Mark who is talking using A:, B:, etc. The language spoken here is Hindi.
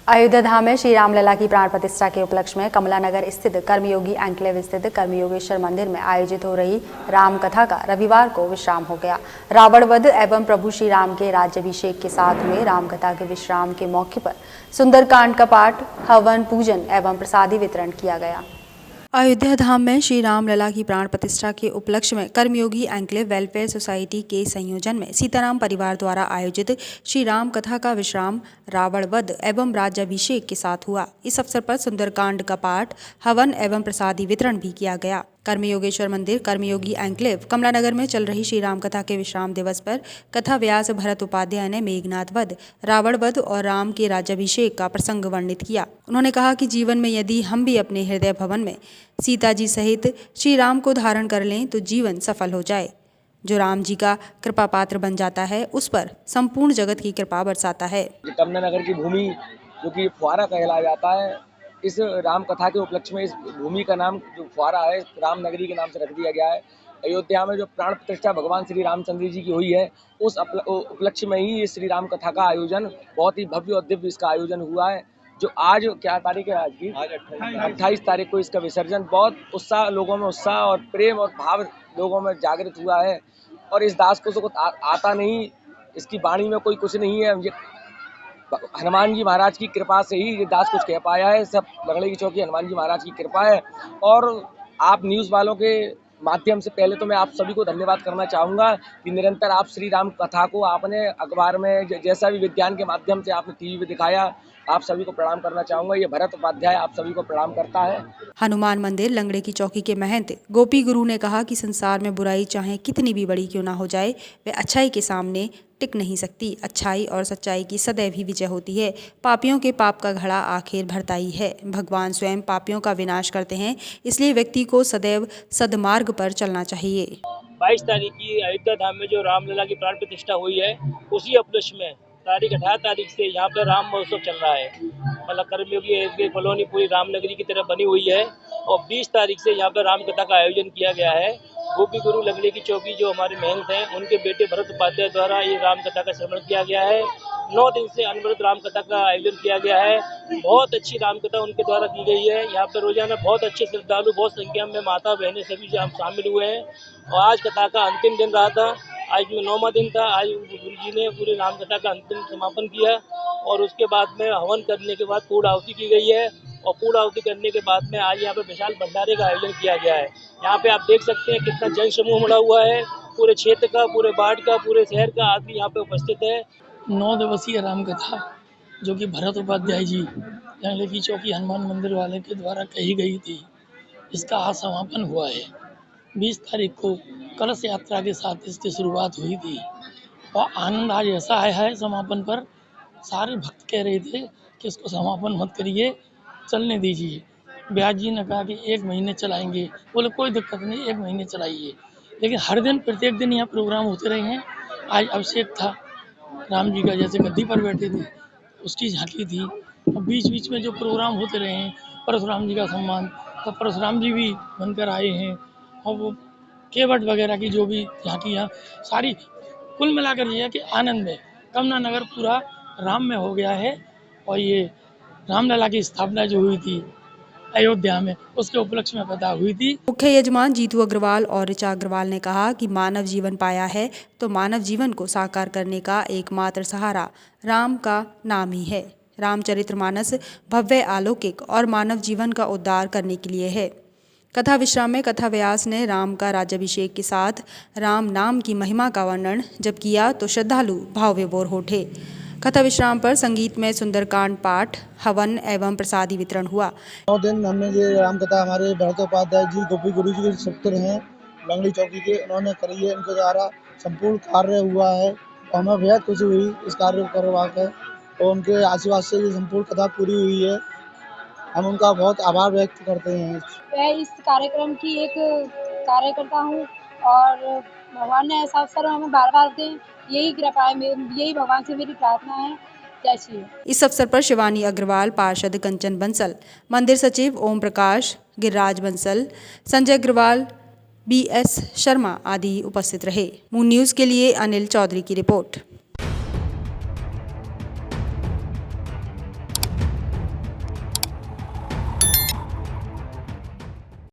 A: अयोध्या धाम में श्री रामलला की प्राण प्रतिष्ठा के उपलक्ष्य में कमला नगर स्थित कर्मयोगी एन्क्लेव स्थित कर्मयोगेश्वर मंदिर में आयोजित हो रही राम कथा का रविवार को विश्राम हो गया। रावण वध एवं प्रभु श्री राम के राज्याभिषेक के साथ हुए राम कथा के विश्राम के मौके पर सुंदरकांड का पाठ, हवन, पूजन एवं प्रसादी वितरण किया गया। अयोध्या धाम में श्री रामलला की प्राण प्रतिष्ठा के उपलक्ष्य में कर्मयोगी एन्क्लेव वेलफेयर सोसाइटी के संयोजन में सीताराम परिवार द्वारा आयोजित श्री राम कथा का विश्राम रावण वध एवं राज्याभिषेक के साथ हुआ। इस अवसर पर सुंदरकांड का पाठ, हवन एवं प्रसादी वितरण भी किया गया। कर्मयोगेश्वर मंदिर कर्मयोगी एन्क्लेव कमलानगर में चल रही श्री राम कथा के विश्राम दिवस पर कथा व्यास भरत उपाध्याय ने मेघनाथ वध, रावण वध और राम के राज्याभिषेक का प्रसंग वर्णित किया। उन्होंने कहा कि जीवन में यदि हम भी अपने हृदय भवन में सीता जी सहित श्री राम को धारण कर लें तो जीवन सफल हो जाए। जो राम जी का कृपा पात्र बन जाता है उस पर संपूर्ण जगत की कृपा बरसाता है।
B: कमलानगर की भूमि जो कि फुहारा कहलाया जाता है, इस राम कथा के उपलक्ष्य में इस भूमि का नाम जो फुहारा है राम नगरी के नाम से रख दिया गया है। अयोध्या में जो प्राण प्रतिष्ठा भगवान श्री रामचंद्र जी की हुई है, उस उपलक्ष्य में ही इस श्री राम कथा का आयोजन बहुत ही भव्य और दिव्य इसका आयोजन हुआ है। जो आज क्या तारीख है, आज की 28 तारीख को इसका विसर्जन बहुत उत्साह, लोगों में उत्साह और प्रेम और भाव लोगों में जागृत हुआ है। और इस दास को आता नहीं, इसकी वाणी में कोई कुछ नहीं है, हनुमान जी महाराज की कृपा से ही ये दास कुछ कह पाया है। सब लंगड़े की चौकी हनुमान जी महाराज की कृपा है। और आप न्यूज़ वालों के माध्यम से पहले तो मैं आप सभी को धन्यवाद करना चाहूँगा कि निरंतर आप श्री राम कथा को आपने अखबार में जैसा भी विज्ञान के माध्यम से आपने टीवी पे दिखाया, आप सभी को प्रणाम करना चाहूँगा। ये भरत उपाध्याय आप सभी को प्रणाम करता है।
A: हनुमान मंदिर लंगड़े की चौकी के महंत गोपी गुरु ने कहा कि संसार में बुराई चाहे कितनी भी बड़ी क्यों ना हो जाए, वे अच्छाई के सामने टिक नहीं सकती। अच्छाई और सच्चाई की सदैव ही विजय होती है। पापियों के पाप का घड़ा आखिर भरता ही है। भगवान स्वयं पापियों का विनाश करते हैं, इसलिए व्यक्ति को सदैव सद्मार्ग पर चलना चाहिए।
C: 22 तारीख की अयोध्या धाम में जो रामलला की प्राण प्रतिष्ठा हुई है, उसी उपलक्ष्य में तारीख 18 तारीख से यहाँ पर राम महोत्सव चल रहा है। मतलब कर्मयोगी कॉलोनी पूरी रामनगरी की तरह बनी हुई है और 20 तारीख से यहाँ पर राम कथा का आयोजन किया गया है। गोपी गुरु लंगड़े की चौकी जो हमारे महंत हैं, उनके बेटे भरत उपाध्याय द्वारा ये राम कथा का श्रवण किया गया है। 9 दिन से अनवरत राम कथा का आयोजन किया गया है। बहुत अच्छी राम कथा उनके द्वारा की गई है। यहाँ पर रोजाना बहुत अच्छे श्रद्धालु, बहुत संख्या में माता बहनें सभी शामिल हुए हैं। और आज कथा का अंतिम दिन रहा था, आज में 9वां दिन था। आज गुरु जी ने पूरी राम कथा का अंतिम समापन किया और उसके बाद में हवन करने के बाद पूर्ण आहुति की गई है। और पूर्ण आहुति करने के बाद में आज यहाँ पे विशाल भंडारे का आयोजन किया गया है। यहाँ पे आप देख सकते हैं कितना जन समूह मिला हुआ है, पूरे क्षेत्र का, पूरे वार्ड का, पूरे शहर का आदमी यहाँ पे उपस्थित है।
D: 9 दिवसीय राम कथा जो कि भरत उपाध्याय जी लंगड़े की चौकी हनुमान मंदिर वाले के द्वारा कही गई थी, इसका आज समापन हुआ है। 20 तारीख को कलश यात्रा के साथ इसकी शुरुआत हुई थी और आनंद आज ऐसा आया है समापन पर, सारे भक्त कह रहे थे कि इसको समापन मत करिए, चलने दीजिए। ब्यास जी ने कहा कि 1 महीने चलाएंगे, बोले कोई दिक्कत नहीं, 1 महीने चलाइए। लेकिन हर दिन प्रत्येक दिन यहाँ प्रोग्राम होते रहे हैं। आज अभिषेक था राम जी का, जैसे गद्दी पर बैठे थे उसकी झांकी थी और बीच बीच में जो प्रोग्राम होते रहे हैं, परशुराम जी का सम्मान, तो परशुराम जी भी बनकर आए हैं और वो केवट वगैरह की जो भी झांकियाँ सारी, कुल मिलाकर ये है कि आनंद में कमलानगर पूरा राम में हो गया है। और ये रामलला की स्थापना जो हुई थी अयोध्या में, उसके उपलक्ष्य में कथा हुई थी।
A: मुख्य यजमान जीतू अग्रवाल और ऋचा अग्रवाल ने कहा कि मानव जीवन पाया है तो मानव जीवन को साकार करने का एकमात्र सहारा राम का नाम ही है। रामचरितमानस भव्य, अलौकिक और मानव जीवन का उद्धार करने के लिए है। कथा विश्राम में कथा व्यास ने राम का राज्याभिषेक के साथ राम नाम की महिमा का वर्णन जब किया तो श्रद्धालु भाव विभोर हो उठे। कथा विश्राम पर संगीत में सुंदरकांड पाठ, हवन एवं प्रसादी वितरण हुआ।
E: 9 दिन हमने ये राम कथा हमारे भरत उपाध्याय जी गोपी गुरु जी के सपुत्र हैं लंगड़ी चौकी के, उन्होंने करी है। इनके द्वारा संपूर्ण कार्य हुआ है और हमें बेहद खुशी हुई इस कार्य को करवा कर, और उनके आशीर्वाद से ये संपूर्ण कथा पूरी हुई है। हम उनका बहुत आभार व्यक्त करते हैं।
F: मैं इस कार्यक्रम की एक कार्यकर्ता हूँ और भगवान ने ऐसा अवसर हमें बार बार दें, यही कृपा है, यही भगवान से मेरी प्रार्थना है। जय श्री।
A: इस अवसर पर शिवानी अग्रवाल, पार्षद कंचन बंसल, मंदिर सचिव ओम प्रकाश, गिरिराज बंसल, संजय अग्रवाल, BS शर्मा आदि उपस्थित रहे। मून न्यूज़ के लिए अनिल चौधरी की रिपोर्ट।